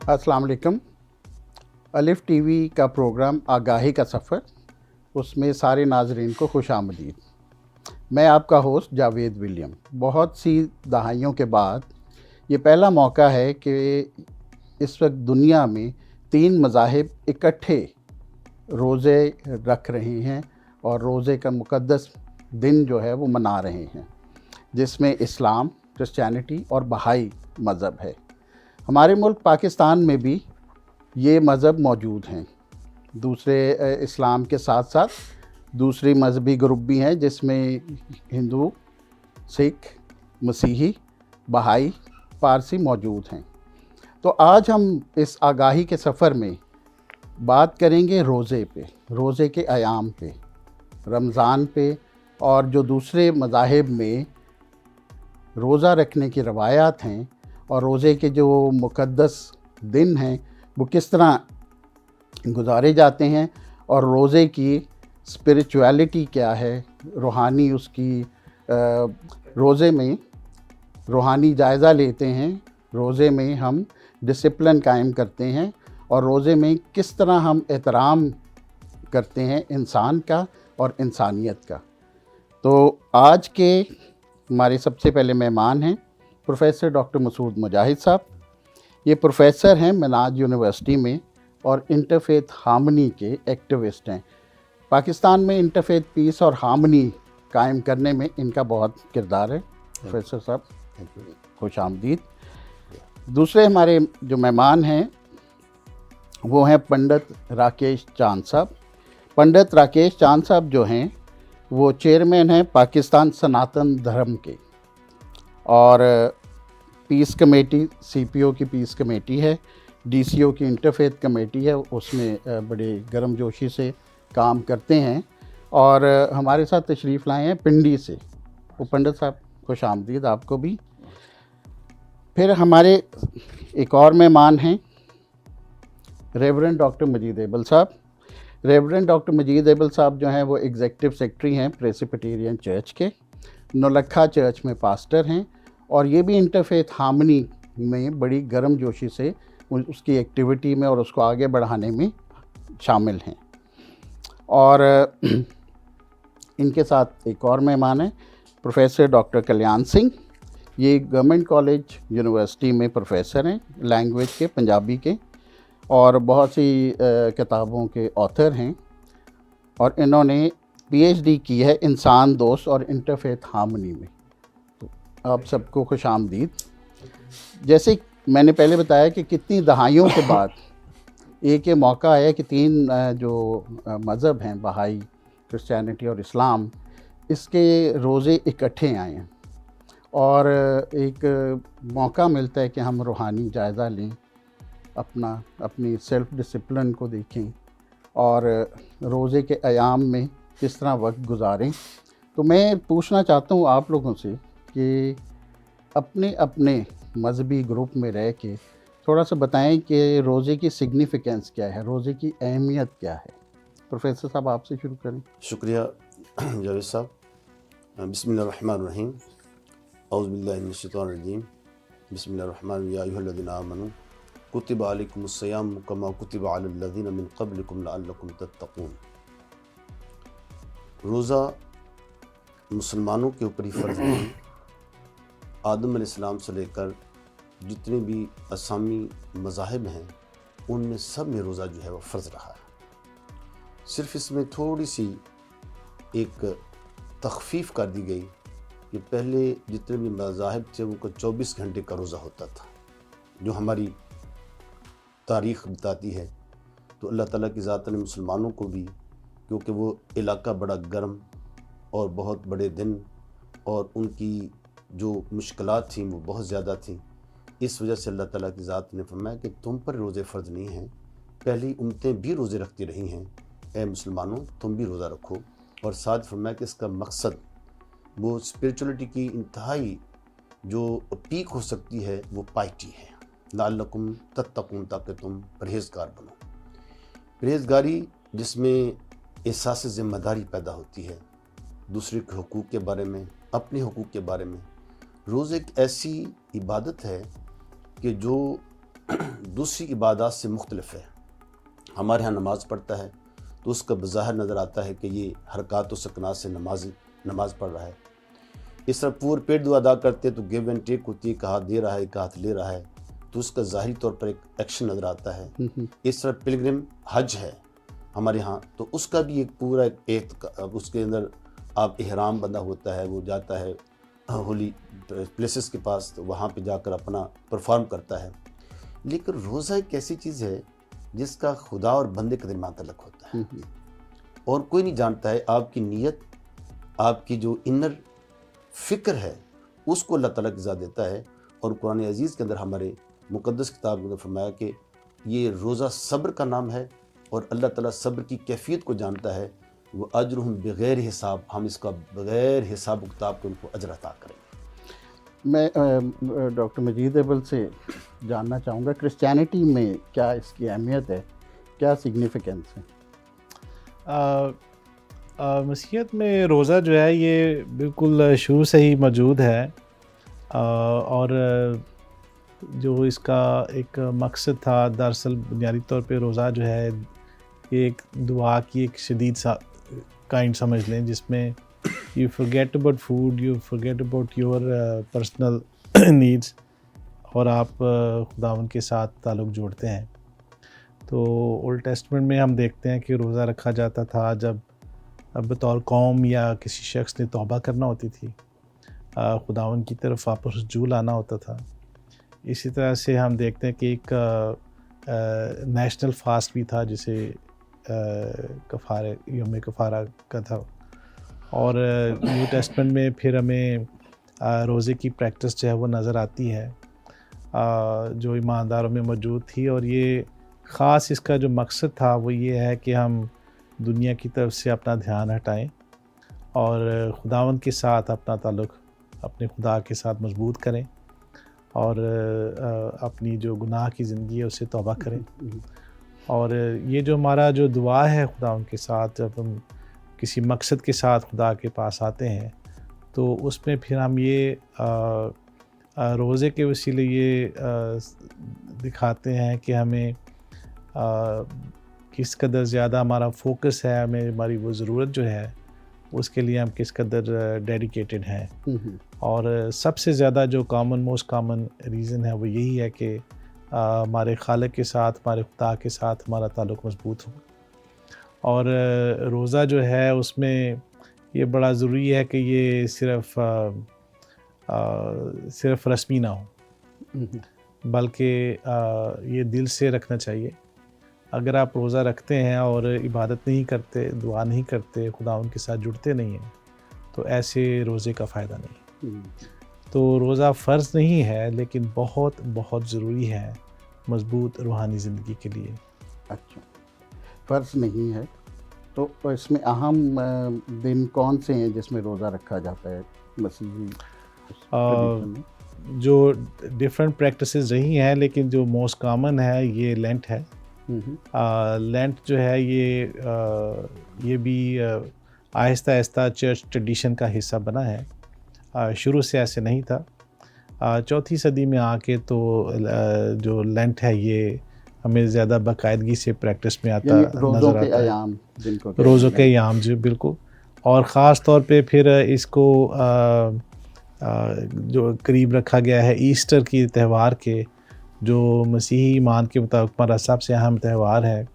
अस्सलाम वालेकुम। अलिफ टीवी का प्रोग्राम आगाही का सफ़र, उसमें सारे नाजरीन को खुश आमदीद। मैं आपका होस्ट जावेद विलियम। बहुत सी दहाइयों के बाद ये पहला मौका है कि इस वक्त दुनिया में 3 मज़ाहिब इकट्ठे रोज़े रख रहे हैं और रोज़े का मुक़द्दस दिन जो है वो मना रहे हैं, जिसमें इस्लाम, क्रिश्चियनिटी और बहाई मज़हब है। हमारे मुल्क पाकिस्तान में भी ये मज़हब मौजूद हैं। दूसरे इस्लाम के साथ साथ दूसरी मजहबी ग्रुप भी हैं, जिसमें हिंदू, सिख, मसीही, बहाई, पारसी मौजूद हैं। तो आज हम इस आगाही के सफ़र में बात करेंगे रोज़े पे, रोज़े के अयाम पे, रमज़ान पे, और जो दूसरे मज़ाहिब में रोज़ा रखने की रवायात हैं और रोज़े के जो मुक़द्दस दिन हैं वो किस तरह गुजारे जाते हैं, और रोज़े की स्पिरिचुअलिटी क्या है, रूहानी उसकी रोज़े में रूहानी जायज़ा लेते हैं। रोज़े में हम डिसिप्लिन कायम करते हैं और रोज़े में किस तरह हम एहतराम करते हैं इंसान का और इंसानियत का। तो आज के हमारे सबसे पहले मेहमान हैं प्रोफेसर डॉक्टर मसूद मुजाहिद साहब। ये प्रोफेसर हैं मिनाज यूनिवर्सिटी में और इंटरफेथ हार्मनी के एक्टिविस्ट हैं। पाकिस्तान में इंटरफेथ पीस और हार्मनी कायम करने में इनका बहुत किरदार है। प्रोफेसर साहब खुश आमदीद। दूसरे हमारे जो मेहमान हैं वो हैं पंडित राकेश चांद साहब। पंडित राकेश चांद साहब जो हैं वो चेयरमैन हैं पाकिस्तान सनातन धर्म के, और पीस कमेटी, सीपीओ की पीस कमेटी है, डीसीओ की इंटरफेथ कमेटी है, उसमें बड़े गर्मजोशी से काम करते हैं। और हमारे साथ तशरीफ़ लाए हैं पिंडी से वो पंडित साहब, खुश आमदीद आपको भी। फिर हमारे एक और मेहमान हैं रेवरेंड डॉक्टर मजीद एबल साहब। रेवरेंड डॉक्टर मजीद एबल साहब जो हैं वो एग्जीक्यूटिव सेक्रेटरी हैं प्रेसिबिटेरियन चर्च के, नौलखा चर्च में पास्टर हैं, और ये भी इंटरफेथ हार्मनी में बड़ी गर्मजोशी से उसकी एक्टिविटी में और उसको आगे बढ़ाने में शामिल हैं। और इनके साथ एक और मेहमान हैं प्रोफेसर डॉक्टर कल्याण सिंह। ये गवर्नमेंट कॉलेज यूनिवर्सिटी में प्रोफेसर हैं लैंग्वेज के, पंजाबी के, और बहुत सी किताबों के ऑथर हैं, और इन्होंने पीएचडी की है इंसान दोस्त और इंटरफेथ हार्मनी में। तो आप सबको खुश आमदीद। जैसे मैंने पहले बताया कि कितनी दहाइयों के बाद एक ये मौका आया कि 3 जो मज़हब हैं, बहाई, क्रिश्चियनिटी और इस्लाम, इसके रोज़े इकट्ठे आए हैं और एक मौका मिलता है कि हम रूहानी जायज़ा लें, अपनी सेल्फ़ डिसिप्लिन को देखें और रोज़े के अयाम में किस तरह वक्त गुजारें। तो मैं पूछना चाहता हूँ आप लोगों से कि अपने अपने मजहबी ग्रुप में रह के थोड़ा सा बताएं कि रोज़े की सिग्निफ़िकेंस क्या है, रोज़े की अहमियत क्या है। प्रोफेसर साहब आपसे शुरू करें। शुक्रिया जावेद साहब। बिस्मिल्लाहिर्रहमानिर्रहीम, औज़ु बिल्लाहि मिनश शैतानिर रजीम, बिस्मिल्लाहिर्रहमानिर्रहीम। या अय्युहल्लज़ीना आमनू कुतिबा अलैकुमुस्सियाम कमा कुतिबा अलल लज़ीना मिन क़ब्लिकुम लअल्लकुम तत्तक़ून। रोज़ा मुसलमानों के ऊपर ही फ़र्ज़ है। आदम अलैहिस्सलाम से लेकर जितने भी असामी मज़ाहिब हैं उनमें सब में रोज़ा जो है वो फ़र्ज़ रहा है। सिर्फ़ इसमें थोड़ी सी एक तख़फ़ीफ़ कर दी गई कि पहले जितने भी मज़ाहिब थे उनको 24 घंटे का रोज़ा होता था, जो हमारी तारीख़ बताती है। तो अल्लाह ताला की ज़ात ने मुसलमानों को भी, क्योंकि वो इलाका बड़ा गर्म और बहुत बड़े दिन और उनकी जो मुश्किलात थीं वो बहुत ज़्यादा थीं, इस वजह से अल्लाह ताला की ज़ात ने फरमाया कि तुम पर रोज़े फ़र्ज नहीं हैं, पहली उम्मतें भी रोज़े रखती रही हैं, ए मुसलमानों तुम भी रोज़ा रखो। और साथ फरमाया कि इसका मकसद वो स्पिरिचुअलिटी की इंतहाई जो पीक हो सकती है वो पाइटी है, लअल्लकुम तत्तकून, ताकि तुम परहेज़गार बनो। परहेज़गारी जिसमें एहसास ज़िम्मेदारी पैदा होती है, दूसरे के हुकूक़ के बारे में, अपने हुकूक़ के बारे में। रोज़ एक ऐसी इबादत है कि जो दूसरी इबादत से मुख्तलिफ है। हमारे यहाँ नमाज़ पढ़ता है तो उसका बज़ाहिर नज़र आता है कि ये हरकत व सकनात से नमाज पढ़ रहा है। इस तरह पूरे पेट दुआ अदा करते तो गिव एंड टेक होती है, एक हाथ दे रहा है एक हाथ ले रहा है, तो उसका ज़ाहिरी तौर पर एक एक्शन नज़र आता है। इस तरह पिलग्रिम हज है हमारे यहाँ, तो उसका भी एक पूरा एक उसके अंदर आप इहराम बंधा होता है, वो जाता है होली प्लेसेस के पास, तो वहाँ पे जाकर अपना परफॉर्म करता है। लेकिन रोज़ा एक ऐसी चीज़ है जिसका खुदा और बंदे के दरमियान तल्लुक़ होता है, और कोई नहीं जानता है आपकी नीयत, आपकी जो इनर फ़िक्र है उसको अल्लाह ताला की ज़ात देता है। और कुरान अज़ीज़ के अंदर हमारे मुक़द्दस किताब के अंदर फरमाया कि ये रोज़ा सब्र का नाम है, और अल्लाह ताला सब्र की कैफियत को जानता है। वो अजरुहुम बग़ैर हिसाब, हम इसका बग़ैर हिसाब किताब के उनको अजर अता करेंगे। मैं डॉक्टर मजीद अव्वल से जानना चाहूँगा, क्रिश्चियनिटी में क्या इसकी अहमियत है, क्या सिग्निफिकेंस है? मसीहत में रोज़ा जो है ये बिल्कुल शुरू से ही मौजूद है, और जो इसका एक मकसद था, दरअसल बुनियादी तौर पे रोज़ा जो है ये एक दुआ की एक शदीद सा काइंड समझ लें, जिसमें you forget about food, you forget about your personal needs, और आप खुदावन के साथ ताल्लुक़ जोड़ते हैं। तो ओल्ड टेस्टमेंट में हम देखते हैं कि रोज़ा रखा जाता था जब बतौर कौम या किसी शख्स ने तौबा करना होती थी, खुदावन की तरफ वापस रुजू लाना होता था। इसी तरह से हम देखते हैं कि एक नेशनल फास्ट भी था, जिसे कफ़ारे यौम कफ़ारा का था। और न्यू टेस्टमेंट में फिर हमें रोज़े की प्रैक्टिस जो है वो नज़र आती है, जो ईमानदारों में मौजूद थी। और ये ख़ास इसका जो मकसद था वो ये है कि हम दुनिया की तरफ से अपना ध्यान हटाएं और खुदावंद के साथ अपना ताल्लुक़ अपने खुदा के साथ मजबूत करें, और अपनी जो गुनाह की ज़िंदगी है उससे तौबा करें। और ये जो हमारा जो दुआ है खुदावंद के साथ, जब हम किसी मकसद के साथ खुदा के पास आते हैं, तो उसमें फिर हम ये रोज़े के वसीले ये दिखाते हैं कि हमें किस कदर ज़्यादा हमारा फोकस है, हमें हमारी वो ज़रूरत जो है उसके लिए हम किस कदर डेडिकेटेड हैं। और सबसे ज़्यादा जो मोस्ट कॉमन रीज़न है वो यही है कि हमारे खालिक के साथ, हमारे खुदा के साथ हमारा ताल्लुक़ मज़बूत हो। और रोज़ा जो है उसमें ये बड़ा ज़रूरी है कि ये सिर्फ़ रस्मी ना हो, बल्कि ये दिल से रखना चाहिए। अगर आप रोज़ा रखते हैं और इबादत नहीं करते, दुआ नहीं करते, खुदा उनके साथ जुड़ते नहीं हैं, तो ऐसे रोज़े का फ़ायदा नहीं। तो रोज़ा फ़र्ज़ नहीं है, लेकिन बहुत बहुत ज़रूरी है मज़बूत रूहानी ज़िंदगी के लिए। अच्छा, फ़र्ज़ नहीं है, तो इसमें अहम दिन कौन से हैं जिसमें रोज़ा रखा जाता है मसीही? जो डिफरेंट प्रैक्टिसेस रही हैं, लेकिन जो मोस्ट कॉमन है ये लेंट है। लेंट जो है ये भी आहिस्ता आहिस्ता चर्च ट्रेडिशन का हिस्सा बना है। शुरू से ऐसे नहीं था। चौथी सदी में आके तो जो लेंट है ये हमें ज़्यादा बाकायदगी से प्रैक्टिस में आता नज़र आता है। रोज़ों के अयाम जी, बिल्कुल। और ख़ास तौर पे फिर इसको जो करीब रखा गया है ईस्टर की त्यौहार के, जो मसीही ईमान के मुताबिक हमारा सबसे अहम त्यौहार है,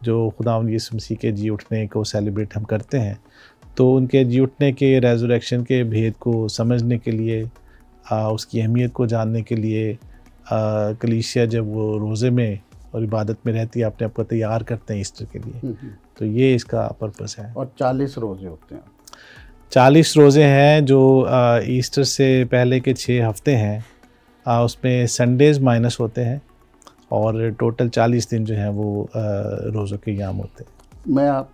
जो खुदावंद यीशु मसीह के जी उठने को सेलिब्रेट हम करते हैं। तो उनके जी उठने के रेज़रेक्शन के भेद को समझने के लिए, उसकी अहमियत को जानने के लिए कलीसिया जब वो रोज़े में और इबादत में रहती है, अपने आप को तैयार करते हैं ईस्टर के लिए। तो ये इसका पर्पस है। और 40 रोज़े होते हैं। 40 रोज़े हैं जो ईस्टर से पहले के 6 हफ़्ते हैं, उसमें संडेज़ माइनस होते हैं और टोटल 40 दिन जो है वो रोज़ों के याम होते हैं। मैं आप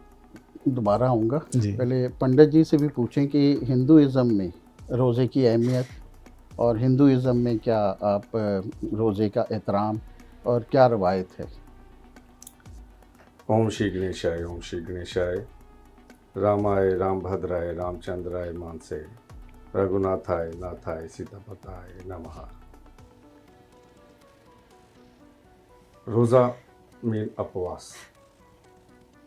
दोबारा आऊँगा, जी। पहले पंडित जी से भी पूछें कि हिंदुइज़्म में रोज़े की अहमियत और हिंदुइज़्म में क्या आप रोज़े का एहतराम और क्या रवायत है? ओम श्री गणेशाय, ओम श्री गणेशाय। रामाय रामभद्राय रामचंद्राय मानसे, रघुनाथाय नाथाय सीतापताय नमः। रोज़ा मीन उपवास,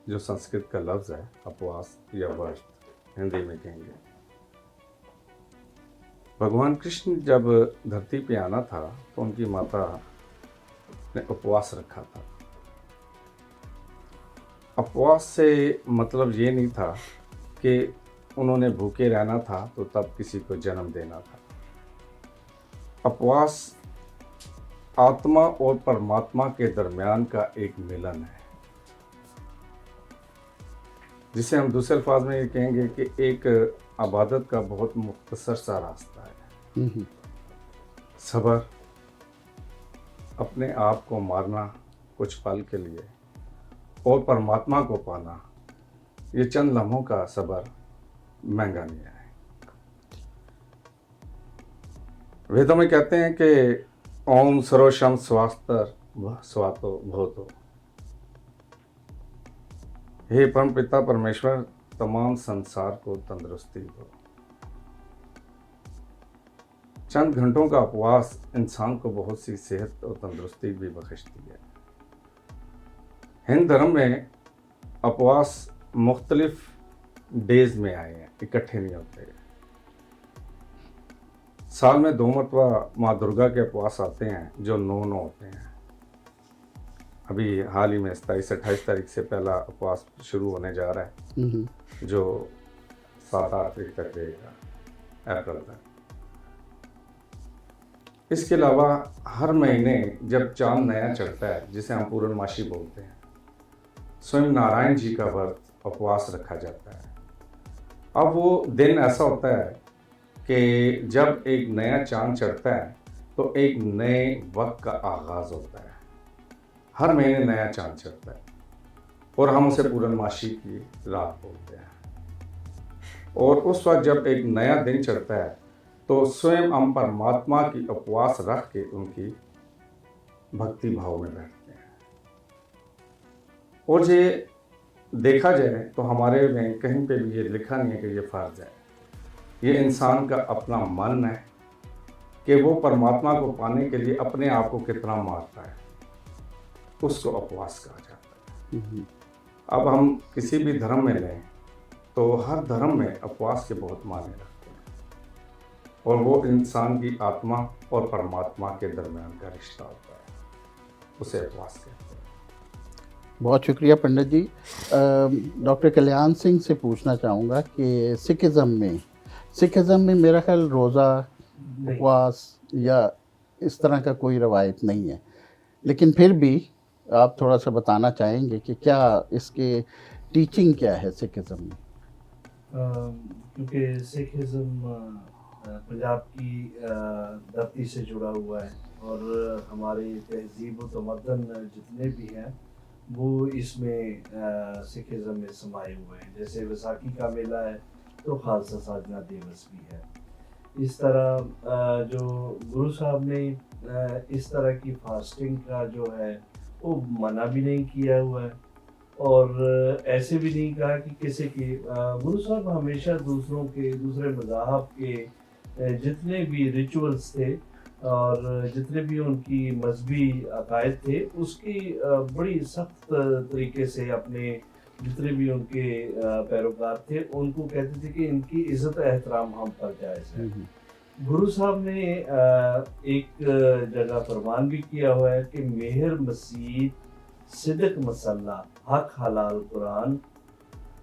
जो संस्कृत का लफ्ज़ है उपवास या व्रत, हिंदी में कहेंगे। भगवान कृष्ण जब धरती पे आना था तो उनकी माता ने उपवास रखा था। उपवास से मतलब ये नहीं था कि उन्होंने भूखे रहना था तो तब किसी को जन्म देना था। उपवास आत्मा और परमात्मा के दरमियान का एक मिलन है, जिसे हम दूसरे अल्फाज में ये कहेंगे कि एक इबादत का बहुत मुख्तसर सा रास्ता है। सब्र, अपने आप को मारना कुछ पल के लिए और परमात्मा को पाना, ये चंद लम्हों का सब्र महंगा नहीं है। वेदों में कहते हैं कि ओम सरोशम स्वास्तर स्वातो भवतो, हे परम पिता परमेश्वर तमाम संसार को तंदुरुस्ती दो। चंद घंटों का उपवास इंसान को बहुत सी सेहत और तंदुरुस्ती भी बख्शती है। हिंद धर्म में उपवास मुख्तलिफ डेज में आए हैं, इकट्ठे नहीं होते। साल में 2 मरतबा माँ दुर्गा के उपवास आते हैं जो 9 होते हैं। अभी हाल ही में 27-28 तारीख से पहला उपवास शुरू होने जा रहा है, जो 7-8 तारीख तक रहेगा, अप्रैल तक। इसके अलावा हर महीने जब चांद नया चढ़ता है, जिसे हम पूर्णमासी बोलते हैं, स्वयं नारायण जी का व्रत उपवास रखा जाता है। अब वो दिन ऐसा होता है कि जब एक नया चांद चढ़ता है तो एक नए वक्त का आगाज होता है। हर महीने नया चांद चढ़ता है और हम उसे पूर्णमासी की रात बोलते हैं। और उस वक्त जब एक नया दिन चढ़ता है तो स्वयं हम परमात्मा की उपवास रख के उनकी भक्ति भाव में बैठते हैं। और ये देखा जाए तो हमारे में कहीं पे भी ये लिखा नहीं है कि ये फर्ज है। ये इंसान का अपना मन है कि वो परमात्मा को पाने के लिए अपने आप को कितना मारता है, उसको उपवास कहा जाता है। अब हम किसी भी धर्म में लें तो हर धर्म में उपवास के बहुत मायने रखते हैं और वो इंसान की आत्मा और परमात्मा के दरमियान का रिश्ता होता है, उसे उपवास कहते हैं। बहुत शुक्रिया पंडित जी। डॉक्टर कल्याण सिंह से पूछना चाहूँगा कि सिखिज़म में मेरा ख्याल रोज़ा, उपवास या इस तरह का कोई रवायत नहीं है, लेकिन फिर भी आप थोड़ा सा बताना चाहेंगे कि क्या इसके टीचिंग क्या है सिखिज़म में? क्योंकि सिखिज़म पंजाब की धरती से जुड़ा हुआ है और हमारी तहजीब व तमद्दन जितने भी हैं वो इसमें सिखिज़म में समाये हुए हैं। जैसे वैसाखी का मेला है तो खालसा साधना दिवस भी है। इस तरह जो गुरु साहब ने इस तरह की फास्टिंग का जो है वो मना भी नहीं किया हुआ है और ऐसे भी नहीं कहा कि किसी की गुरु साहब हमेशा दूसरे मज़ाहब के जितने भी रिचुअल्स थे और जितने भी उनकी मजहबी अकायद थे उसकी बड़ी सख्त तरीके से अपने जितने भी उनके पैरोकार थे उनको कहते थे कि इनकी इज़्ज़त एहतराम हम पर जायज़ है। गुरु साहब ने एक जगह फरमान भी किया हुआ है कि मेहर मसीद सिदक मसल्ला हक हलाल कुरान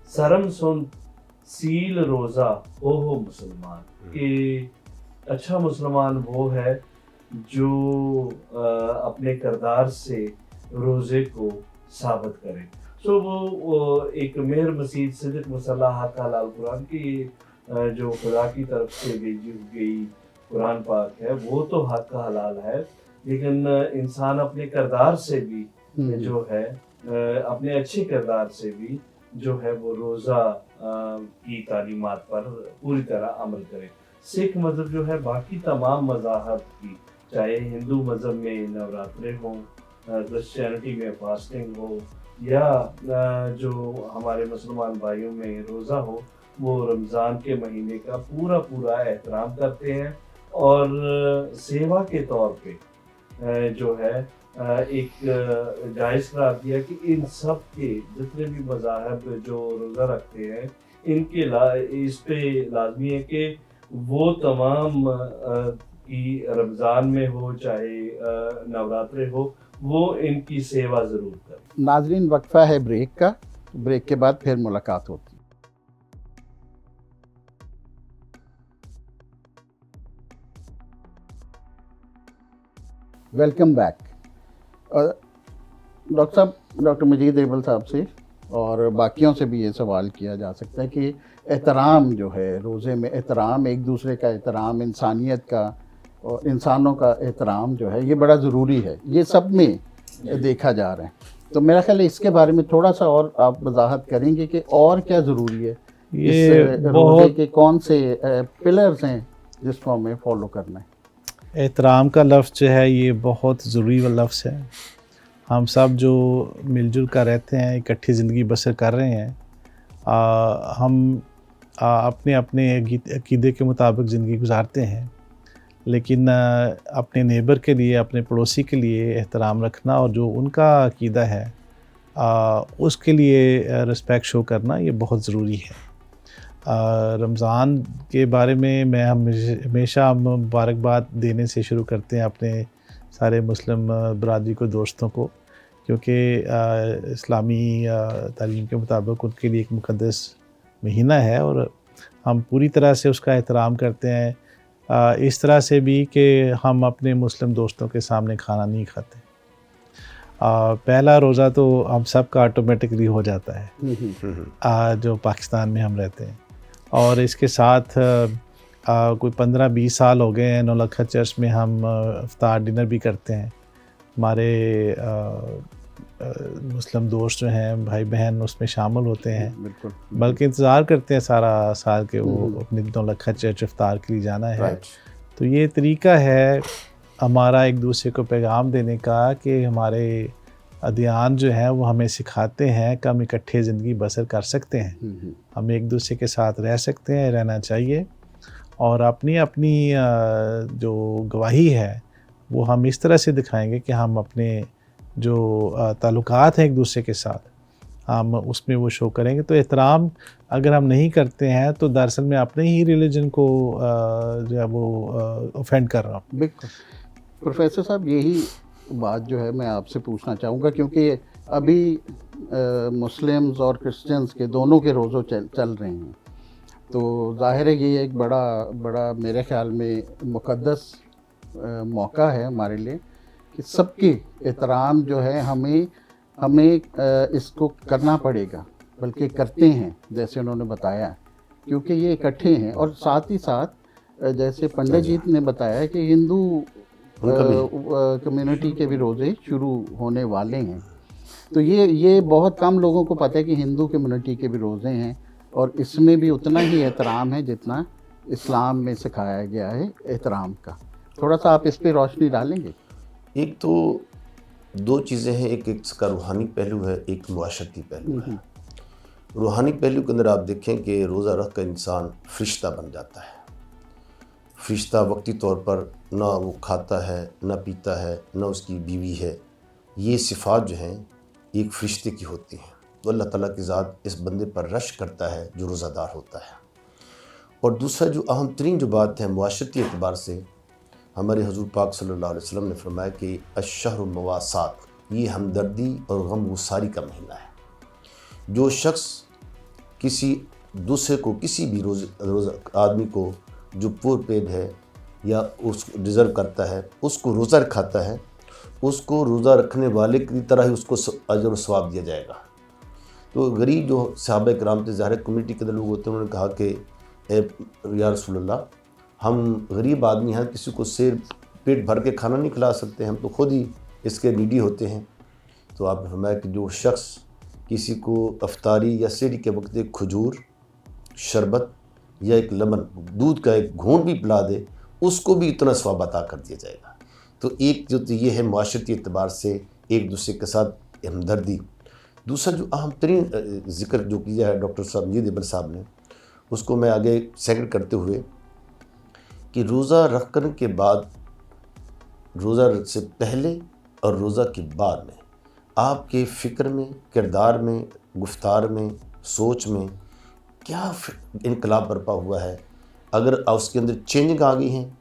सरम सुन सील रोज़ा हो मुसलमान, कि अच्छा मुसलमान वो है जो अपने किरदार से रोज़े को साबित करे। सो वो एक मेहर मसीद सिदक मसल्ला हक हलाल कुरान की जो खुदा की तरफ से भेजी गई कुरान पाक है वो तो हक का हलाल है, लेकिन इंसान अपने किरदार से भी जो है अपने अच्छे किरदार से भी जो है वो रोज़ा की तालीमात पर पूरी तरह अमल करे। सिख मज़हब जो है बाकी तमाम मज़ाहब की, चाहे हिंदू मज़हब में नवरात्रे हों, क्रिश्चियनिटी में फास्टिंग हो, या जो हमारे मुसलमान भाइयों में रोज़ा हो, वो रमज़ान के महीने का पूरा एहतराम करते हैं और सेवा के तौर पे जो है एक जायज़ करार दिया कि इन सब के जितने भी मज़ाहब जो रोज़ा रखते हैं इनके इस पे लाजमी है कि वो तमाम की रमज़ान में हो चाहे नवरात्रे हो, वो इनकी सेवा ज़रूर करें। नाजरीन, वक्फा है ब्रेक का, ब्रेक के बाद फिर मुलाकात होती है। Welcome back. डॉक्टर साहब, डॉक्टर मजीद रेबल साहब से और बाकियों से भी ये सवाल किया जा सकता है कि एहतराम जो है रोज़े में, एहतराम, एक दूसरे का एहतराम, इंसानियत का और इंसानों का एहतराम जो है ये बड़ा ज़रूरी है, ये सब में देखा जा रहा है। तो मेरा ख्याल है इसके बारे में थोड़ा सा और आप वजाहत करेंगे कि और क्या ज़रूरी है, ये रोज़े के कौन से पिलर्स हैं जिसको हमें फॉलो करना है? एहतराम का लफ्ज़ जो है ये बहुत ज़रूरी लफ्ज़ है। हम सब जो मिलजुल कर रहते हैं, इकट्ठी ज़िंदगी बसर कर रहे हैं, हम अपने अपने अक़ीदे के मुताबिक ज़िंदगी गुजारते हैं, लेकिन अपने नेबर के लिए, अपने पड़ोसी के लिए एहतराम रखना और जो उनका अक़ीदा है उसके लिए रिस्पेक्ट शो करना ये बहुत ज़रूरी है। रमज़ान के बारे में मैं हमेशा मुबारकबाद देने से शुरू करते हैं अपने सारे मुस्लिम बरादरी को, दोस्तों को, क्योंकि इस्लामी तालीम के मुताबिक उनके लिए एक मुक़द्दस महीना है और हम पूरी तरह से उसका एहतराम करते हैं। इस तरह से भी कि हम अपने मुस्लिम दोस्तों के सामने खाना नहीं खाते। पहला रोज़ा तो हम सब का ऑटोमेटिकली हो जाता है जो पाकिस्तान में हम रहते हैं, और इसके साथ कोई 15-20 साल हो गए हैं नौलखा चर्च में हम इफ्तार डिनर भी करते हैं। हमारे मुस्लिम दोस्त जो हैं, भाई बहन, उसमें शामिल होते हैं, बिल्कुल, बल्कि इंतज़ार करते हैं सारा साल के वो अपनी नौलखा चर्च इफ्तार के लिए जाना है। तो ये तरीका है हमारा एक दूसरे को पैगाम देने का कि हमारे अदियान जो हैं वो हमें सिखाते हैं कि हम इकट्ठे ज़िंदगी बसर कर सकते हैं, हम एक दूसरे के साथ रह सकते हैं, रहना चाहिए, और अपनी अपनी जो गवाही है वो हम इस तरह से दिखाएंगे कि हम अपने जो ताल्लुकात हैं एक दूसरे के साथ, हम उसमें वो शो करेंगे। तो एहतराम अगर हम नहीं करते हैं तो दरअसल मैं अपने ही रिलीजन को जो है वो ऑफेंड कर रहा हूँ। बिल्कुल। प्रोफेसर साहब, यही बात जो है मैं आपसे पूछना चाहूँगा, क्योंकि अभी मुस्लिम्स और क्रिश्चियंस के दोनों के रोज़े चल रहे हैं, तो ज़ाहिर है ये एक बड़ा मेरे ख़्याल में मुक़द्दस मौका है हमारे लिए कि सबके एहतराम जो है हमें इसको करना पड़ेगा, बल्कि करते हैं जैसे उन्होंने बताया, क्योंकि ये इकट्ठे हैं। और साथ ही साथ जैसे पंडित जी ने बताया कि हिंदू कम्युनिटी के भी रोज़े शुरू होने वाले हैं, तो ये बहुत कम लोगों को पता है कि हिंदू कम्युनिटी के भी रोज़े हैं और इसमें भी उतना ही एहतराम है जितना इस्लाम में सिखाया गया है एहतराम का। थोड़ा सा आप इस पर रोशनी डालेंगे? एक तो दो चीज़ें हैं, एक इसका रूहानी पहलू है, एक मुआशरती पहलू है। रूहानी पहलू के अंदर आप देखें कि रोज़ा रख कर इंसान फरिश्ता बन जाता है। फरिश्ता वक्ती तौर पर ना वो खाता है, ना पीता है, ना उसकी बीवी है। ये सिफ़ात जो हैं एक फरिश्ते की होती हैं, तो अल्लाह ताला की ज़ात इस बंदे पर रश करता है जो रोज़ादार होता है। और दूसरा जो अहम तरीन जो बात है मुआशरती एतबार से, हमारे हजूर पाक सल्लल्लाहु अलैहि वसल्लम ने फरमाया कि अश्शहरु मवासात, ये हमदर्दी और गमगुसारी का महीना है। जो शख्स किसी दूसरे को, किसी भी रोज़ा आदमी को जो पुअर पेड है या उस डिज़र्व करता है, उसको रोज़ा रखाता है, उसको रोज़ा रखने वाले की तरह ही उसको अजर और सवाब दिया जाएगा। तो गरीब जो सहाबा किराम थे, ज़ाहिर कम्युनिटी के अंदर लोग होते हैं, उन्होंने कहा कि या रसूलल्लाह, हम गरीब आदमी हैं, किसी को शेर पेट भर के खाना नहीं खिला सकते, हम तो खुद ही इसके नीडी होते हैं। तो आपने फरमाया कि जो शख्स किसी को अफ्तारी या सेहरी के वक्त एक खजूर, शरबत या एक लेमन, दूध का एक घूंट भी पिला दे, उसको भी इतना सवाब अता कर दिया जाएगा। तो एक जो तो ये है माशरती एतबार से एक दूसरे के साथ हमदर्दी। दूसरा जो अहम तरीन ज़िक्र जो किया है डॉक्टर साहब मजीद इब्न साहब ने, उसको मैं आगे सेकंड करते हुए कि रोज़ा रख करने के बाद, रोज़ा से पहले और रोज़ा के बाद में आपके फ़िक्र में, किरदार में, गुफ्तार में, सोच में क्या इनकलाब बरपा हुआ है। अगर उसके अंदर चेंजिंग आ गई हैं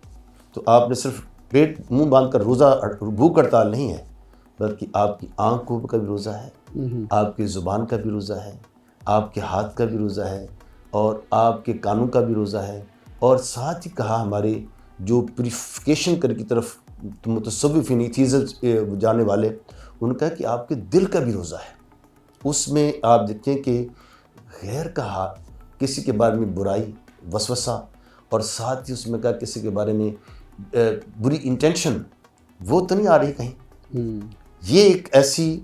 तो आपने सिर्फ पेट मुंह बांध कर रोज़ा, भूख हड़ताल नहीं है, बल्कि आपकी आँखों का भी रोज़ा है, आपकी ज़ुबान का भी रोज़ा है, आपके हाथ का भी रोज़ा है, और आपके कानों का भी रोज़ा है। और साथ ही कहा हमारे जो प्यूरिफिकेशन कर की तरफ मुतसव्विफ़ीन एथीज़म जाने वाले, उनका कि आपके दिल का भी रोज़ा है। उसमें आप देखें कि गैर कहा, किसी के बारे में बुराई, वसवसा, और साथ ही उसमें कहा किसी के बारे में बुरी इंटेंशन वो तो नहीं आ रही कहीं। ये एक ऐसी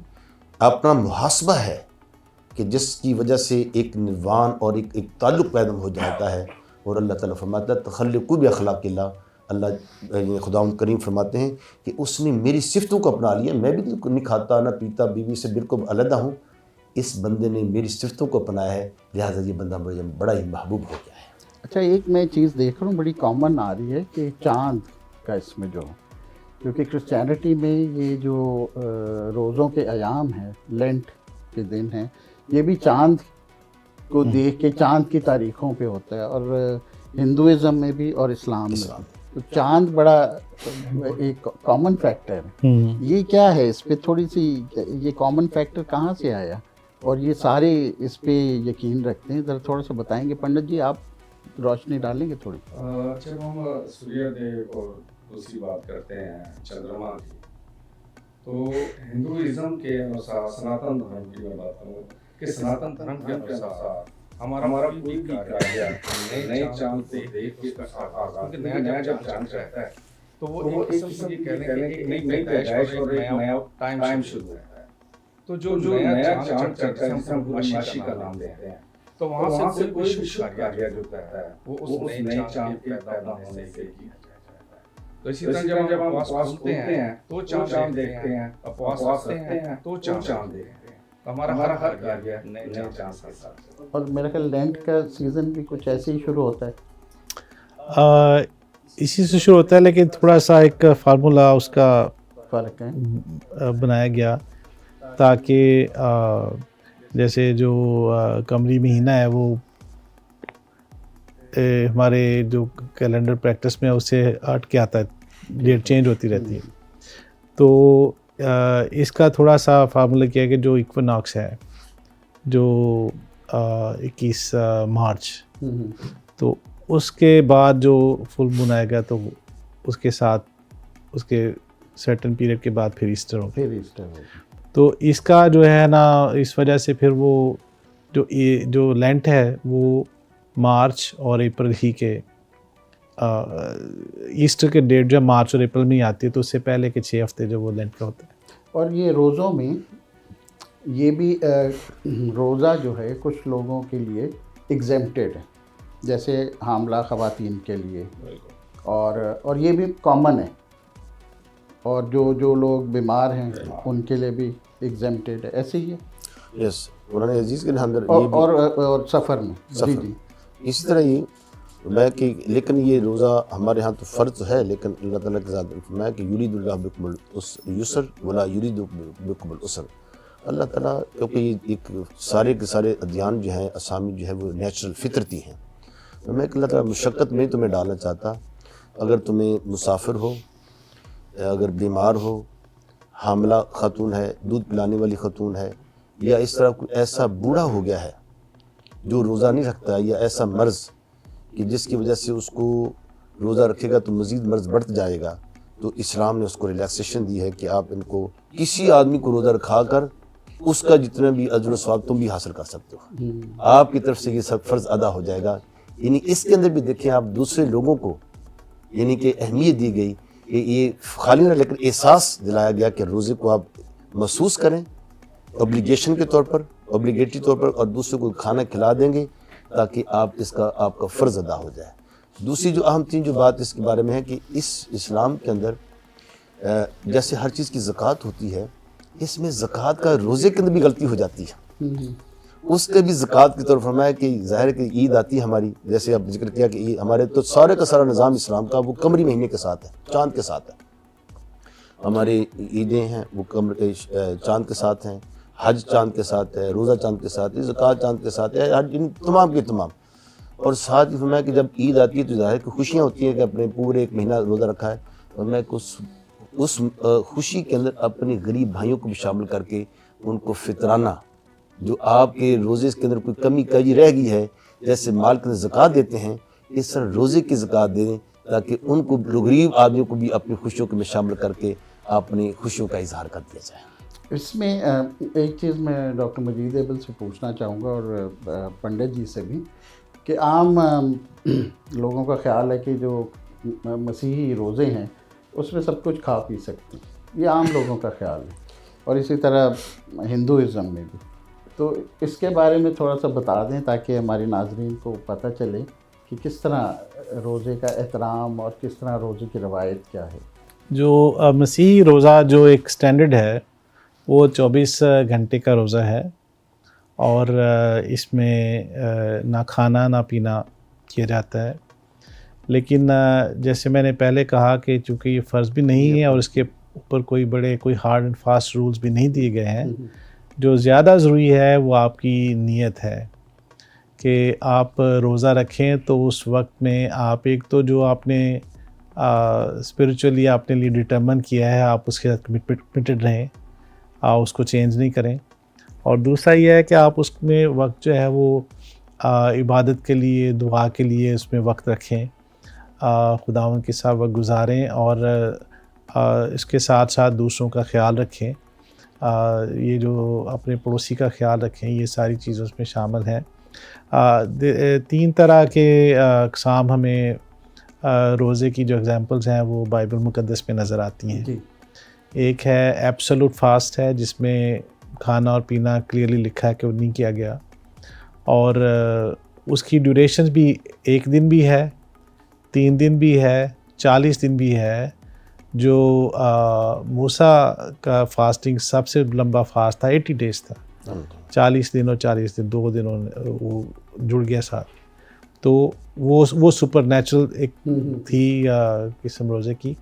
अपना मुहासबा है कि जिसकी वजह से एक निर्वाण और एक ताल्लुक़ पैदा हो जाता है। और अल्लाह ताला फरमाता है तखल्लुक़ु बि अख़लाक़िल्लाह, अल्लाह खुदावंद करीम फरमाते हैं कि उसने मेरी सिफ़तों को अपना लिया। मैं भी तो नहीं खाता ना पीता, बीवी से बिल्कुल अलहदा हूँ, इस बंदे ने मेरी सिफ़तों को अपनाया है, लिहाजा ये बंदा मुझे बड़ा ही महबूब हो गया है। अच्छा, एक मैं चीज़ देख रहा हूँ बड़ी कॉमन आ रही है कि चाँद का इसमें जो, क्योंकि क्रिश्चियनिटी में ये जो रोज़ों के अयाम हैं, लेंट के दिन हैं, ये भी चाँद को देख के चाँद की तारीख़ों पे होता है, और हिंदुइज़म में भी और इस्लाम में भी। तो चाँद बड़ा एक कॉमन फैक्टर है। ये क्या है, इस पे थोड़ी सी, ये कॉमन फैक्टर कहाँ से आया और ये सारे इस पे यकीन रखते हैं, ज़रा थोड़ा सा बताएंगे पंडित जी, आप रोशनी डालेंगे थोड़ी। जब हम सूर्यदेव और दूसरी बात करते हैं चंद्रमा की, तो हिंदुइज्म के अनुसार, सनातन धर्म की मैं बात करूँ कि सनातन धर्म के अनुसार हमारा कोई भी कार्य नए चांद से देख के आगाज़, क्योंकि नया जब चांद रहता है तो वो एक किस्म की कहने की एक नई पैदाइश और एक नया टाइम शुरू होता है। तो जो नया चांद चढ़ता है, जिसे हम पूर्णमासी का नाम देते हैं, तो वहाँ से कोई भी कार्य जो होता है वो उस नए चांद के पैदा होने से किया जाता है। तो इसी तरह जब हम उपवास खोलते हैं तो चांद देखते हैं, उपवास रखते हैं तो चांद देखते हैं। तो हमारा हर कार्य नए चांद के साथ। और मेरा ख्याल लेंट का सीज़न भी कुछ ऐसे ही शुरू होता है, इसी से शुरू होता है, लेकिन थोड़ा सा एक फार्मूला उसका फ़र्क है बनाया गया ताकि जैसे जो कमरी महीना है वो हमारे जो कैलेंडर प्रैक्टिस में उससे हट के आता है, डेट चेंज होती रहती है। तो इसका थोड़ा सा फार्मूला किया कि जो इक्विनॉक्स है जो 21 मार्च, तो उसके बाद जो फुल मून आएगा तो उसके साथ उसके सर्टेन पीरियड के बाद फिर ईस्टर होगा। तो इसका जो है ना, इस वजह से फिर वो जो लेंट है वो मार्च और अप्रैल ही के, ईस्टर के डेट जब मार्च और अप्रैल में ही आती है, तो उससे पहले के 6 हफ्ते जो वो लेंट का होता है। और ये रोज़ों में ये भी रोज़ा जो है कुछ लोगों के लिए एग्जेम्प्टेड है, जैसे हामला ख़वातीन के लिए, और ये भी कॉमन है, और जो लोग बीमार हैं उनके लिए भी एग्जेम्प्टेड है, ऐसे ही है। यस, उन्होंने अजीज़ के अंदर और सफ़र में जी इसी तरह ही मैं कि, लेकिन ये रोज़ा हमारे यहाँ तो फ़र्ज है, लेकिन अल्लाह ताला के साथ मैं कि युरीदुल्लाह बिकुमुल युसर वला युरीदु बिकुमुल उसर, अल्लाह ताला, क्योंकि एक सारे के सारे अध्ययन जो हैं, असामी जो है वो नेचुरल फितरती हैं। मैं अल्लाह ताला मुशक्क़त में तुम्हें डालना चाहता। अगर तुम्हें मुसाफिर हो, अगर बीमार हो, हामला ख़तून है, दूध पिलाने वाली ख़तून है, या इस तरह कोई ऐसा बूढ़ा हो गया है जो रोज़ा नहीं रखता, या ऐसा मर्ज़ कि जिसकी वजह से उसको रोज़ा रखेगा तो मज़ीद मर्ज़ बढ़ जाएगा, तो इस्लाम ने उसको रिलैक्सेशन दी है कि आप इनको, किसी आदमी को रोज़ा रखा कर उसका जितना भी अजर व सवाब तुम भी हासिल कर सकते हो, आपकी तरफ से ये सब फ़र्ज़ अदा हो जाएगा। यानी इसके अंदर भी देखें आप, दूसरे लोगों को यानी कि अहमियत दी गई कि ये खाली ना, लेकिन एहसास दिलाया गया कि रोज़े को आप महसूस करें ऑब्लिगेशन के तौर पर, ऑब्लिगेटरी तौर पर, और दूसरे को खाना खिला देंगे ताकि आप इसका आपका फ़र्ज़ अदा हो जाए। दूसरी जो अहम तीन जो बात इसके बारे में है कि इस इस्लाम के अंदर जैसे हर चीज़ की ज़कात होती है, इसमें ज़कात का रोज़े के अंदर भी गलती हो जाती है, उसके भी ज़कात की तरफ फरमाया कि ज़ाहिर कि ईद आती है हमारी, जैसे अब जिक्र किया कि ईद हमारे तो सारे का सारा निज़ाम इस्लाम का वो कमरी महीने के साथ है, चाँद के साथ है। हमारी ईदें हैं वो चाँद के साथ हैं, हज चाँद के साथ है, रोज़ा चाँद के साथ है, ज़कात चाँद के साथ है, हर इन तमाम के तमाम। और साथ ही फरमाया कि जब ईद आती है तो ज़ाहिर कि खुशियाँ होती हैं कि अपने पूरे एक महीना रोज़ा रखा है, और मैं उस खुशी के अंदर अपने गरीब भाइयों को भी शामिल करके उनको फितराना, जो आपके रोज़े के अंदर कोई कमी काजी रह गई है, जैसे माल के अंदर ज़कात देते हैं, इस तरह रोज़े की ज़कात दें ताकि उनको गरीब आदमियों को भी अपनी खुशियों में शामिल करके अपनी खुशियों का इजहार कर दिया जाए। इसमें एक चीज़ मैं डॉक्टर मजीद एबल से पूछना चाहूँगा और पंडित जी से भी, कि आम लोगों का ख्याल है कि जो मसीही रोज़े हैं उसमें सब कुछ खा पी सकते हैं, ये आम लोगों का ख्याल है, और इसी तरह हिंदुइज़्म में भी। तो इसके बारे में थोड़ा सा बता दें ताकि हमारे नाज़रीन को पता चले कि किस तरह रोज़े का एहतराम और किस तरह रोज़े की रवायत क्या है। जो मसीही रोज़ा जो एक स्टैंडर्ड है वो 24 घंटे का रोज़ा है, और इसमें ना खाना ना पीना किया जाता है। लेकिन जैसे मैंने पहले कहा कि चूँकि ये फ़र्ज़ भी नहीं है और इसके ऊपर कोई हार्ड एंड फास्ट रूल्स भी नहीं दिए गए हैं, जो ज़्यादा ज़रूरी है वो आपकी नीयत है कि आप रोज़ा रखें तो उस वक्त में आप एक तो जो आपने स्पिरिचुअली अपने लिए डिटरमिन किया है आप उसके साथ कमिटेड रहें, उसको चेंज नहीं करें। और दूसरा ये है कि आप उसमें वक्त जो है वो इबादत के लिए, दुआ के लिए उसमें वक्त रखें, खुदावंद के साथ वक्त गुजारें, और इसके साथ साथ दूसरों का ख्याल रखें, ये जो अपने पड़ोसी का ख्याल रखें, ये सारी चीज़ें उसमें शामिल हैं। 3 तरह के अक़साम हमें रोज़े की जो एग्ज़ाम्पल्स हैं वो बाइबल मुक़द्दस में नज़र आती हैं जी। एक है एब्सोल्यूट फास्ट है, जिसमें खाना और पीना क्लियरली लिखा है कि वो नहीं किया गया, और उसकी ड्यूरेशन भी 1 दिन भी है, 3 दिन भी है, 40 दिन भी है। जो मूसा का फास्टिंग सबसे लंबा फास्ट था, 80 डेज़ था, 40 दिन और 40 दिन 2 दिन वो जुड़ गया साथ। तो वो सुपर नेचुरल एक थी किस्म रोज़े की।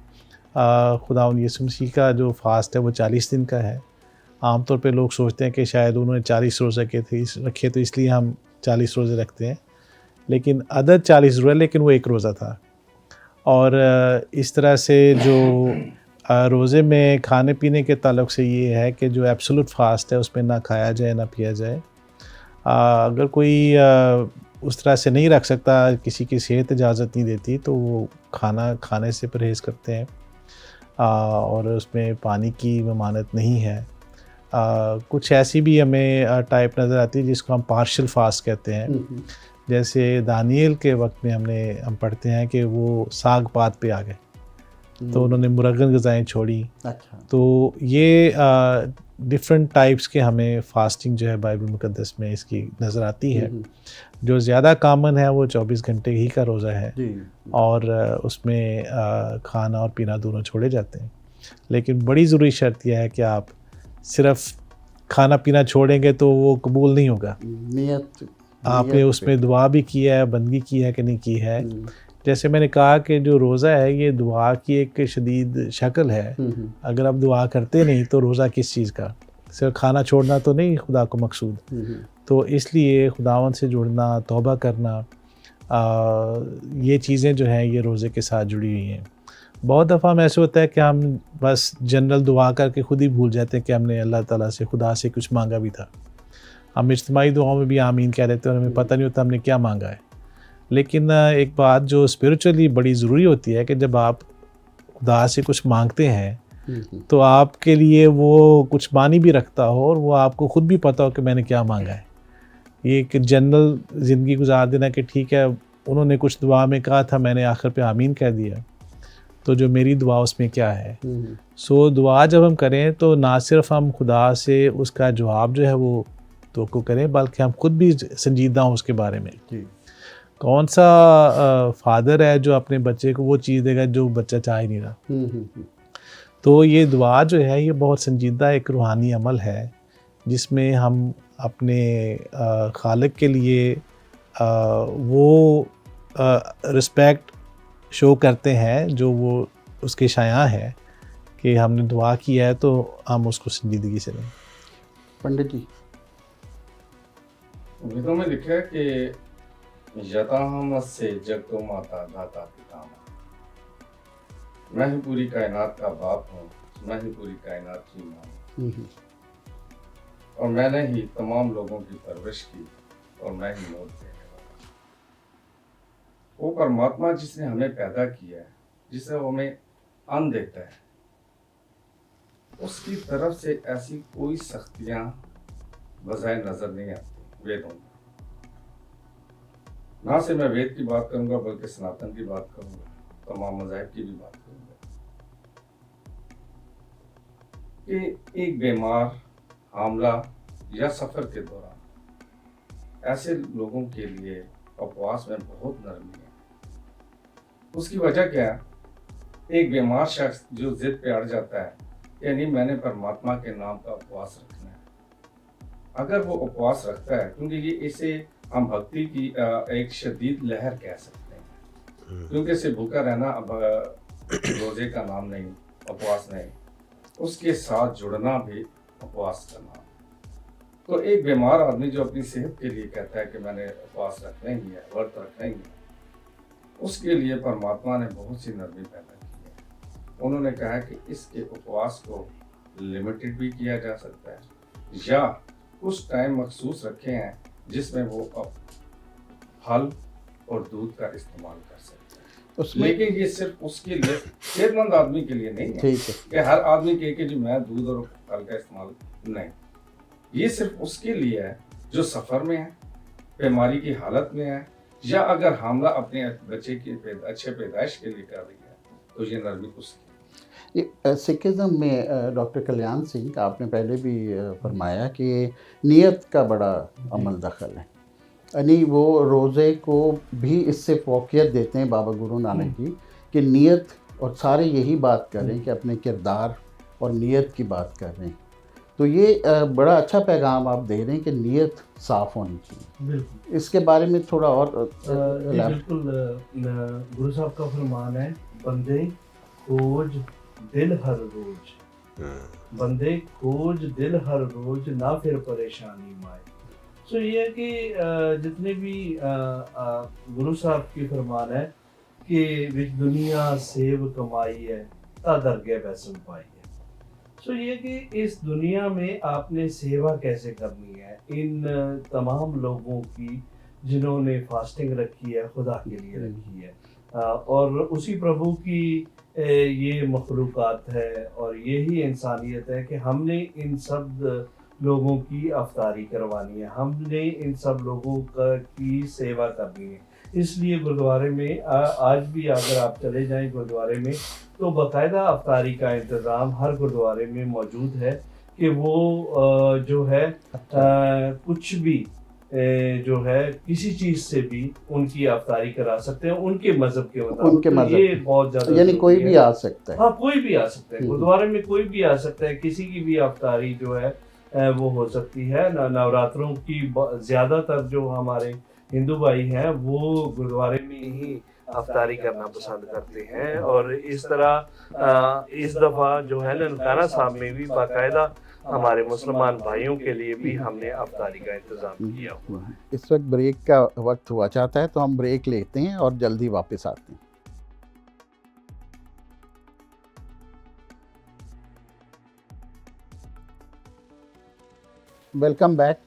खुदावंद यीशु मसीह का जो फास्ट है वो 40 दिन का है। आमतौर पे लोग सोचते हैं कि शायद उन्होंने 40 रोज़े रखे तो इसलिए हम 40 रोज़े रखते हैं, लेकिन अदद 40 रोज़े, लेकिन वो एक रोज़ा था। और इस तरह से जो रोज़े में खाने पीने के ताल्लुक़ से ये है कि जो एब्सोल्यूट फास्ट है उसमें ना खाया जाए ना पिया जाए। अगर कोई उस तरह से नहीं रख सकता, किसी की सेहत इजाज़त नहीं देती, तो वो खाना खाने से परहेज़ करते हैं, और उसमें पानी की ममानत नहीं है। कुछ ऐसी भी हमें टाइप नज़र आती है जिसको हम पार्शियल फास्ट कहते हैं। जैसे दानियल के वक्त में हम पढ़ते हैं कि वो साग पात पे आ गए, तो उन्होंने मुरगन ग़िज़ाएँ छोड़ी। अच्छा। तो ये डिफरेंट टाइप्स के हमें फास्टिंग जो है बाइबल मुक़द्दस में इसकी नज़र आती है। जो ज़्यादा कॉमन है वो 24 घंटे ही का रोज़ा है, और उसमें खाना और पीना दोनों छोड़े जाते हैं। लेकिन बड़ी ज़रूरी शर्त यह है कि आप सिर्फ़ खाना पीना छोड़ेंगे तो वो कबूल नहीं होगा। नियत आपने उसमें दुआ भी किया है, बंदगी की है कि नहीं की है। जैसे मैंने कहा कि जो रोज़ा है ये दुआ की एक शदीद शक्ल है। अगर आप दुआ करते नहीं तो रोज़ा किस चीज़ का, सिर्फ खाना छोड़ना तो नहीं खुदा को मकसूद। तो इसलिए खुदावंद से जुड़ना, तौबा करना, ये चीज़ें जो हैं ये रोज़े के साथ जुड़ी हुई हैं। बहुत दफ़ा हम ऐसे होता है कि हम बस जनरल दुआ करके खुद ही भूल जाते हैं कि हमने अल्लाह ताला से, खुदा से कुछ मांगा भी था। हम इज्तिमाई दुआओं में भी आमीन कह देते हैं और हमें पता नहीं होता हमने क्या मांगा है। लेकिन एक बात जो स्पिरिचुअली बड़ी ज़रूरी होती है कि जब आप खुदा से कुछ मांगते हैं तो आपके लिए वो कुछ मानी भी रखता हो और वो आपको ख़ुद भी पता हो कि मैंने क्या मांगा है। ये एक जनरल ज़िंदगी गुजार देना कि ठीक है उन्होंने कुछ दुआ में कहा था, मैंने आखिर पे आमीन कह दिया, तो जो मेरी दुआ उसमें क्या है। सो दुआ जब हम करें तो ना सिर्फ हम खुदा से उसका जवाब जो है वो तो करें, बल्कि हम खुद भी संजीदा हों उसके बारे में। कौन सा फादर है जो अपने बच्चे को वो चीज़ देगा जो बच्चा चाह ही नहीं रहा। तो ये दुआ जो है ये बहुत संजीदा एक रूहानी अमल है जिसमें हम अपने खालिक के लिए वो रिस्पेक्ट शो करते हैं जो वो उसके शाया है कि हमने दुआ किया है तो हम उसको संजीदगी से लें। पंडित जी, वेदों में लिखा है कि यताहमत से जग तो माता दाता पिता, मैं ही पूरी कायनात का बाप हूँ, मैं ही पूरी कायनात की माँ हूँ, और मैंने ही तमाम लोगों की परवरिश की और मैं ही मौत देने वाला। वो परमात्मा जिसने हमें पैदा किया है, जिसे वो हमें अन्न देता है, उसकी तरफ से ऐसी कोई सख्तियां बजाय नजर नहीं आती वेदों में। ना से मैं वेद की बात करूंगा बल्कि सनातन की बात करूंगा, तमाम मज़ाहिब की भी बात करूंगा कि एक बीमार, हामला या सफर के दौरान ऐसे लोगों के लिए उपवास में बहुत नरमी है। उसकी वजह क्या है? एक बीमार शख्स जो जिद पे अड़ जाता है यानी मैंने परमात्मा के नाम का उपवास रखना है, अगर वो उपवास रखता है, क्योंकि ये इसे हम भक्ति की एक शदीद लहर कह सकते हैं, क्योंकि इसे भूखा रहना अब रोजे का नाम नहीं, उपवास नहीं, उसके साथ जुड़ना भी उपवास का नाम। तो एक बीमार आदमी जो अपनी सेहत के लिए कहता है कि मैंने उपवास रखना ही है, व्रत रखना ही है, उसके लिए परमात्मा ने बहुत सी नरमी पैदा की है। उन्होंने कहा है कि इसके उपवास को लिमिटेड भी किया जा सकता है या कुछ टाइम मखसूस रखे हैं जिसमें वो अब फल और दूध का इस्तेमाल कर सकते हैं। उसमें लेकिन ये सिर्फ उसके लिए, सेहतमंद आदमी के लिए नहीं है कि हर आदमी कहे कि जी मैं दूध और फल का इस्तेमाल नहीं, ये सिर्फ उसके लिए है जो सफ़र में है, बीमारी की हालत में है, या अगर हामला अपने बच्चे की अच्छे पैदाइश के लिए कर रही है तो ये नरमी उसकी। सिखिज़म में डॉक्टर कल्याण सिंह, आपने पहले भी फरमाया कि नियत का बड़ा अमल दखल है, यानी वो रोज़े को भी इससे फौकियत देते हैं बाबा गुरु नानक जी कि नियत, और सारे यही बात कर रहे हैं कि अपने किरदार और नियत की बात कर रहे हैं। तो ये बड़ा अच्छा पैगाम आप दे रहे हैं कि नियत साफ़ होनी चाहिए। बिल्कुल, इसके बारे में थोड़ा और बिल्कुल गुरु साहब का फरमान है, बंदे खोज दिल हर रोज, बंदे खोज दिल हर रोज, ना फिर परेशानी माए। सो ये है कि जितने भी गुरु साहब की फरमान है कि विच दुनिया सेव कमाई है ता दरगे वैसम पाई है। सो ये कि इस दुनिया में आपने सेवा कैसे करनी है इन तमाम लोगों की जिन्होंने फास्टिंग रखी है, खुदा के लिए रखी है, और उसी प्रभु की ये मखलूक़ात है और यही इंसानियत है कि हमने इन सब लोगों की अफ्तारी करवानी है, हमने इन सब लोगों की सेवा करनी है। इसलिए गुरुद्वारे में आज भी अगर आप चले जाएं गुरुद्वारे में तो बाकायदा अफ्तारी का इंतज़ाम हर गुरुद्वारे में मौजूद है कि वो जो है कुछ भी जो है किसी चीज़ से भी उनकी अफ्तारी करा सकते हैं उनके मज़हब के मुताबिक। उनके मज़हब, ये बहुत ज़्यादा, यानी कोई भी आ सकता है। हाँ, कोई भी आ सकता है, गुरुद्वारे में कोई भी आ सकता है, किसी की भी अफ्तारी जो है वो हो सकती है। नवरात्रों की ज़्यादातर जो हमारे हिंदू भाई हैं वो गुरुद्वारे में ही अफ्तारी करना पसंद करते हैं, और इस तरह इस दफ़ा जो है ननकाना साहब में भी बाकायदा हमारे मुसलमान भाइयों के लिए भी हमने अफ्तारी का इंतज़ाम किया हुआ है। इस वक्त ब्रेक का वक्त हुआ चाहता है तो हम ब्रेक लेते हैं और जल्दी वापस आते हैं। Welcome back.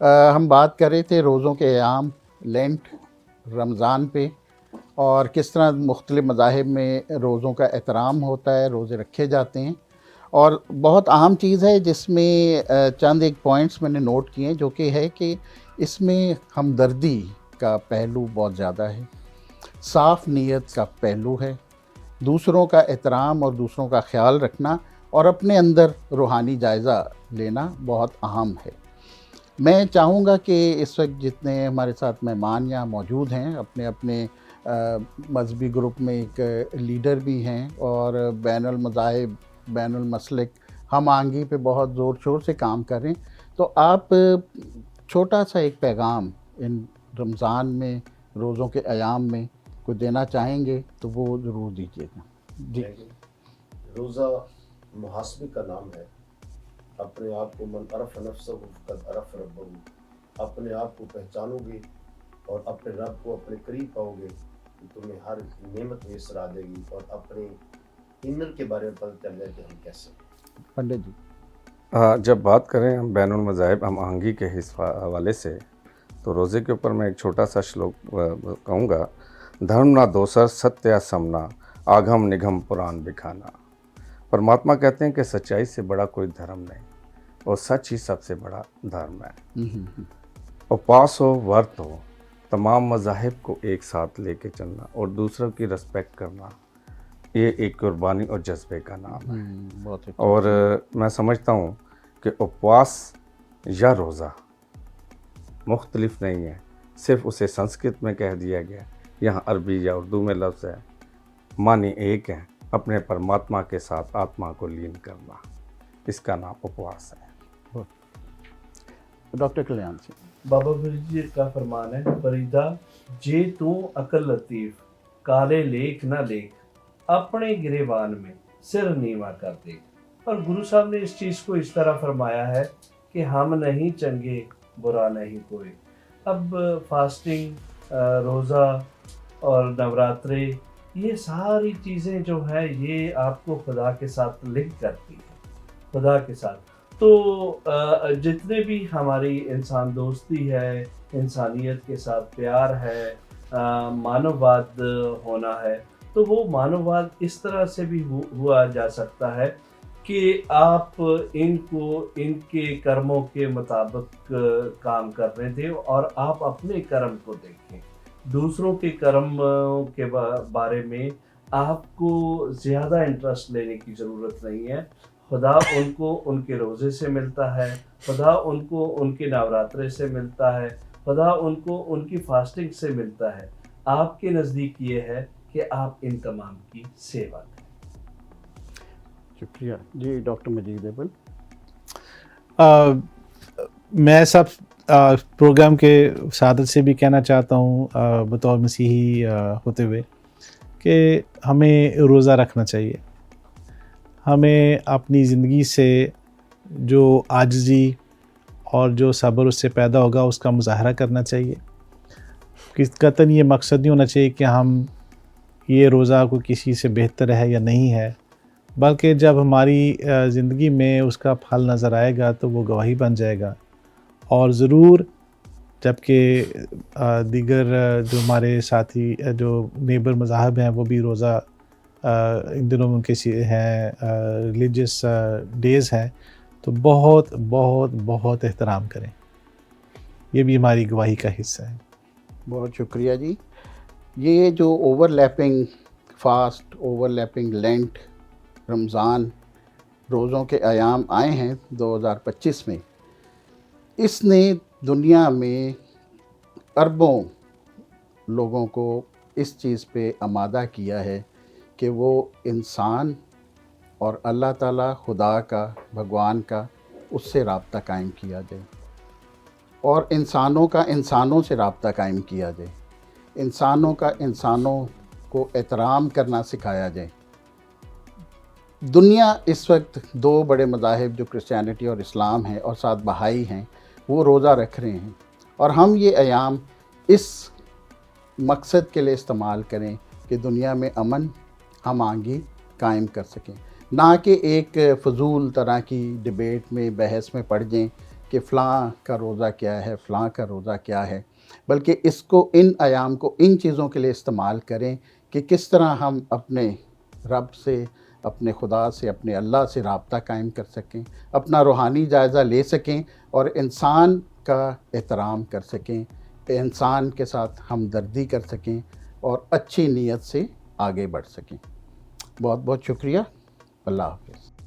हम बात कर रहे थे रोज़ों के अयाम, लेंट, रमज़ान पे, और किस तरह मुख्तलिफ़ मज़ाहिब में रोज़ों का एहतराम होता है, रोज़े रखे जाते हैं। और बहुत अहम चीज़ है जिसमें चंद एक पॉइंट्स मैंने नोट किए हैं, जो कि है कि इसमें हमदर्दी का पहलू बहुत ज़्यादा है, साफ़ नीयत का पहलू है, दूसरों का एहतराम और दूसरों का ख्याल रखना और अपने अंदर रूहानी जायज़ा लेना बहुत अहम है। मैं चाहूँगा कि इस वक्त जितने हमारे साथ मेहमान यहाँ मौजूद हैं, अपने अपने मजहबी ग्रुप में एक लीडर भी हैं और बैनुल मज़ाहिब, बैनुल मसलिक, हम आंगी पे बहुत ज़ोर शोर से काम कर रहे हैं। तो आप छोटा सा एक पैगाम इन रमज़ान में, रोज़ों के अयाम में कुछ देना चाहेंगे तो वो ज़रूर दीजिएगा जी। रोज़ा मुहासबे का नाम है। अपने आप को मन अरफ नफ्सहु फ़क़द अरफ रब्बहु, अपने आप को पहचानोगे और अपने रब को अपने करीब पाओगे तो तुम्हें हर नेमत मैसर आ देगी और अपने इनर के बारे में पता चल जाए कि हम कैसे। पंडित जी, जब बात करें हम बैनुल मज़ाहिब हम आहंगी के हवाले से, तो रोज़े के ऊपर मैं एक छोटा सा श्लोक कहूँगा। धर्म ना दोसर सत्य समना, आगम निगम पुराण बिखाना। परमात्मा कहते हैं कि सच्चाई से बड़ा कोई धर्म नहीं और सच ही सबसे बड़ा धर्म है। उपवास हो, व्रत हो, तमाम मज़ाहिब को एक साथ लेके चलना और दूसरों की रिस्पेक्ट करना, ये एक कुर्बानी और जज्बे का नाम है। बहुत अच्छी और मैं समझता हूँ कि उपवास या रोज़ा मुख्तलिफ नहीं है, सिर्फ उसे संस्कृत में कह दिया गया, यहाँ अरबी या उर्दू में लफ्ज़ है, मानी एक है, अपने परमात्मा के साथ आत्मा को लीन करना, इसका नाम उपवास है। डॉक्टर कल्याण सिंह। बाबा फरीद जी का फरमान है, फरीदा जे तू अकल लतीफ़, काले लेख ना लेख, अपने गिरेबान में सिर नीवा कर दे। और गुरु साहब ने इस चीज़ को इस तरह फरमाया है कि हम नहीं चंगे, बुरा नहीं कोई। अब फास्टिंग, रोज़ा और नवरात्रे, ये सारी चीज़ें जो है ये आपको खुदा के साथ लिंक करती है, खुदा के साथ। तो जितने भी हमारी इंसान दोस्ती है, इंसानियत के साथ प्यार है, मानववाद होना है, तो वो मानववाद इस तरह से भी हुआ जा सकता है कि आप इनको इनके कर्मों के मुताबिक काम करने दें और आप अपने कर्म को देखें। दूसरों के कर्म के बारे में आपको ज़्यादा इंटरेस्ट लेने की ज़रूरत नहीं है। खुदा उनको उनके रोज़े से मिलता है, खुदा उनको उनके नवरात्रे से मिलता है, खुदा उनको उनकी फास्टिंग से मिलता है। आपके नज़दीक ये है कि आप इन तमाम की सेवा करें। शुक्रिया जी। डॉक्टर मजीद एबल। मैं सब प्रोग्राम के सादत से भी कहना चाहता हूँ बतौर मसीही होते हुए कि हमें रोज़ा रखना चाहिए। हमें अपनी ज़िंदगी से जो आजिज़ी और जो सब्र उससे पैदा होगा उसका मुज़ाहरा करना चाहिए। कतई ये मकसद नहीं होना चाहिए कि हम ये रोज़ा को किसी से बेहतर है या नहीं है, बल्कि जब हमारी ज़िंदगी में उसका फल नज़र आएगा तो वो गवाही बन जाएगा। और ज़रूर जबकि दीगर जो हमारे साथी जो नेबर मज़ाहब हैं वो भी रोज़ा इन दिनों उनके हैं रिलीजियस डेज़ हैं, तो बहुत बहुत बहुत एहतराम करें। ये भी हमारी गवाही का हिस्सा है। बहुत शुक्रिया जी। ये जो overlapping fast, overlapping Lent, Ramzan, रोज़ों के अयाम आए हैं 2025 में, इसने दुनिया में अरबों लोगों को इस चीज़ पे आमादा किया है कि वो इंसान और अल्लाह ताला, खुदा का, भगवान का, उससे राब्ता कायम किया जाए और इंसानों का इंसानों से राब्ता कायम किया जाए, इंसानों का इंसानों को एहतराम करना सिखाया जाए। दुनिया इस वक्त दो बड़े मज़ाहिब जो क्रिश्चियनिटी और इस्लाम हैं और साथ बहाई हैं, वो रोज़ा रख रहे हैं और हम ये अयाम इस मकसद के लिए इस्तेमाल करें कि दुनिया में अमन हम आगे कायम कर सकें, ना कि एक फ़जूल तरह की डिबेट में, बहस में पड़ जाएं कि फ़लाँ का रोज़ा क्या है, फ़लाँ का रोज़ा क्या है, बल्कि इसको, इन अयाम को इन चीज़ों के लिए इस्तेमाल करें कि किस तरह हम अपने रब से, अपने खुदा से, अपने अल्लाह से राब्ता कायम कर सकें, अपना रूहानी जायज़ा ले सकें और इंसान का एहतराम कर सकें, इंसान के साथ हमदर्दी कर सकें और अच्छी नीयत से आगे बढ़ सकें। बहुत बहुत शुक्रिया। अल्लाह हाफ़िज़।